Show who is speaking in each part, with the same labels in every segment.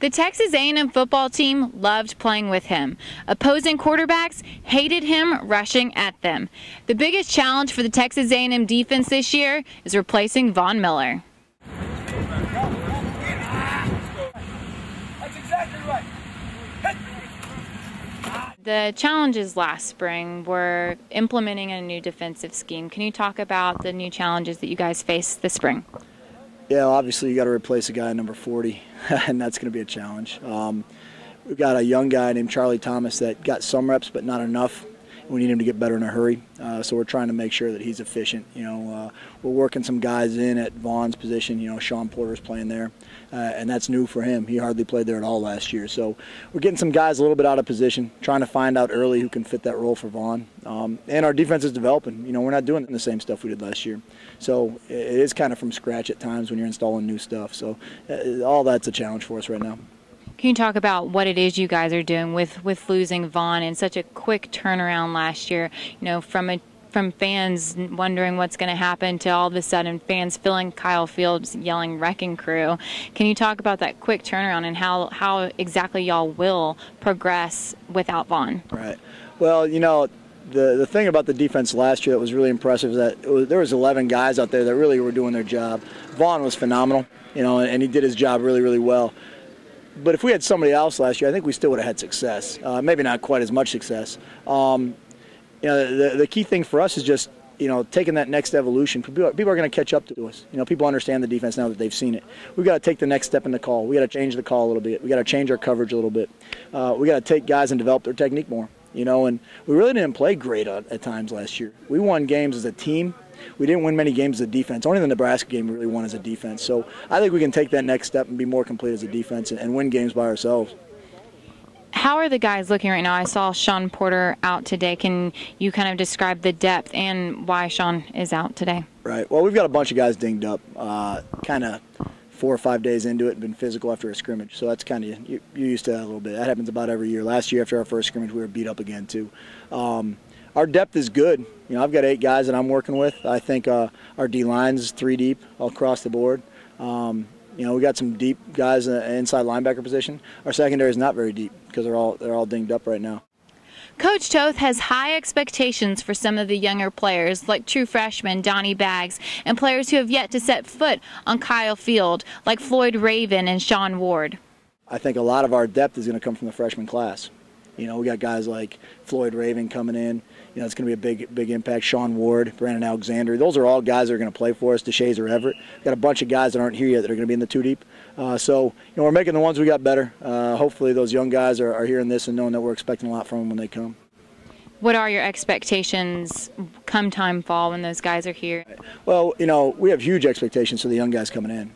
Speaker 1: The Texas A&M football team loved playing with him. Opposing quarterbacks hated him rushing at them. The biggest challenge for the Texas A&M defense this year is replacing Von Miller.
Speaker 2: That's exactly right.
Speaker 1: The challenges last spring were implementing a new defensive scheme. Can you talk about the new challenges that you guys faced this spring?
Speaker 3: Yeah, obviously you got to replace a guy number 40, and that's going to be a challenge. We've got a young guy named Charlie Thomas that got some reps, but not enough. We need him to get better in a hurry, so we're trying to make sure that he's efficient. We're working some guys in at Vaughn's position. Sean Porter's playing there, and that's new for him. He hardly played there at all last year. So we're getting some guys a little bit out of position, trying to find out early who can fit that role for Vaughn. And our defense is developing. We're not doing the same stuff we did last year. So it is kind of from scratch at times when you're installing new stuff. So all that's a challenge for us right now.
Speaker 1: Can you talk about what it is you guys are doing with losing Vaughn in such a quick turnaround last year? From fans wondering what's going to happen to all of a sudden fans filling Kyle Fields yelling "Wrecking Crew." Can you talk about that quick turnaround and how exactly y'all will progress without Vaughn?
Speaker 3: Right. Well, the thing about the defense last year that was really impressive is that there was 11 guys out there that really were doing their job. Vaughn was phenomenal, and he did his job really, really well. But if we had somebody else last year, I think we still would have had success. Maybe not quite as much success. The key thing for us is just, taking that next evolution. People are going to catch up to us. People understand the defense now that they've seen it. We've got to take the next step in the call. We've got to change the call a little bit. We've got to change our coverage a little bit. We've got to take guys and develop their technique more. And we really didn't play great at times last year. We won games as a team. We didn't win many games as a defense. Only the Nebraska game we really won as a defense. So I think we can take that next step and be more complete as a defense and win games by ourselves.
Speaker 1: How are the guys looking right now? I saw Sean Porter out today. Can you kind of describe the depth and why Sean is out today?
Speaker 3: Right. Well, we've got a bunch of guys dinged up, kind of 4 or 5 days into it, been physical after a scrimmage. So that's kind of, you're used to that a little bit. That happens about every year. Last year after our first scrimmage, we were beat up again too. Our depth is good. I've got 8 guys that I'm working with. I think our D-line is 3 deep all across the board. We got some deep guys in the inside linebacker position. Our secondary is not very deep because they're all dinged up right now.
Speaker 1: Coach Toth has high expectations for some of the younger players, like true freshman Donnie Baggs, and players who have yet to set foot on Kyle Field, like Floyd Raven and Sean Ward.
Speaker 3: I think a lot of our depth is going to come from the freshman class. We got guys like Floyd Raven coming in. It's going to be a big impact. Sean Ward, Brandon Alexander. Those are all guys that are going to play for us. DeShazer Everett. We've got a bunch of guys that aren't here yet that are going to be in the 2 deep. So we're making the ones we got better. Hopefully those young guys are hearing this and knowing that we're expecting a lot from them when they come.
Speaker 1: What are your expectations come time fall when those guys are here?
Speaker 3: Well, we have huge expectations for the young guys coming in.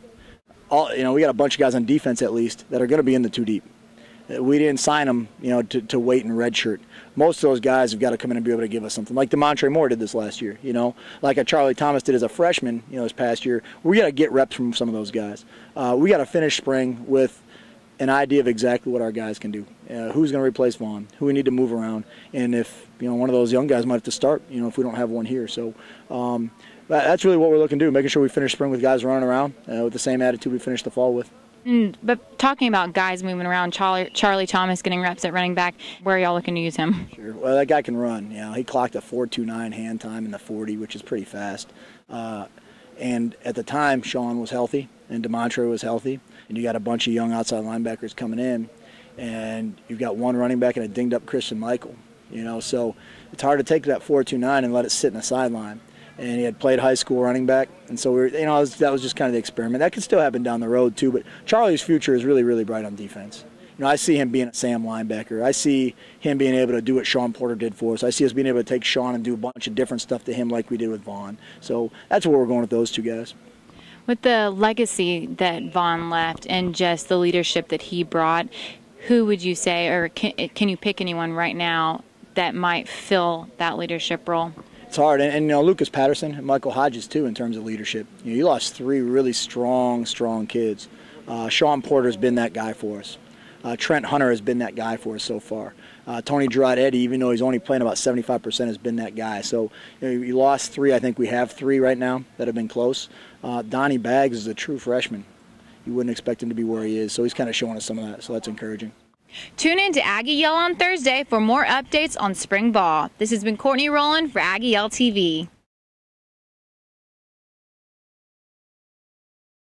Speaker 3: We got a bunch of guys on defense at least that are going to be in the 2 deep. We didn't sign them, to wait in redshirt. Most of those guys have got to come in and be able to give us something. Like DeMontre Moore did this last year, like a Charlie Thomas did as a freshman, this past year. We got to get reps from some of those guys. We got to finish spring with an idea of exactly what our guys can do. Who's going to replace Vaughn? Who we need to move around? And if one of those young guys might have to start, if we don't have one here. So that's really what we're looking to do, making sure we finish spring with guys running around with the same attitude we finished the fall with.
Speaker 1: But talking about guys moving around, Charlie Thomas getting reps at running back, where are y'all looking to use him?
Speaker 3: Sure. Well, that guy can run. He clocked a 4.29 hand time in the 40, which is pretty fast. And at the time, Sean was healthy and DeMontre was healthy, and you got a bunch of young outside linebackers coming in, and you've got one running back and a dinged-up Christian Michael. So it's hard to take that 4.29 and let it sit in the sideline. And he had played high school running back, and so that was just kind of the experiment. That could still happen down the road too, but Charlie's future is really, really bright on defense. I see him being a Sam linebacker. I see him being able to do what Sean Porter did for us. I see us being able to take Sean and do a bunch of different stuff to him like we did with Vaughn. So that's where we're going with those 2 guys.
Speaker 1: With the legacy that Vaughn left and just the leadership that he brought, who would you say, or can you pick anyone right now that might fill that leadership role?
Speaker 3: It's hard, and Lucas Patterson and Michael Hodges too in terms of leadership. You lost 3 really strong kids. Sean Porter's been that guy for us. Trent Hunter has been that guy for us so far. Tony Gerard-Eddy, even though he's only playing about 75%, has been that guy. So you lost 3. I think we have 3 right now that have been close. Donnie Baggs is a true freshman. you wouldn't expect him to be where he is. So he's kind of showing us some of that, so that's encouraging.
Speaker 1: Tune in to Aggie Yell on Thursday for more updates on spring ball. This has been Courtney Rowland for Aggie Yell TV.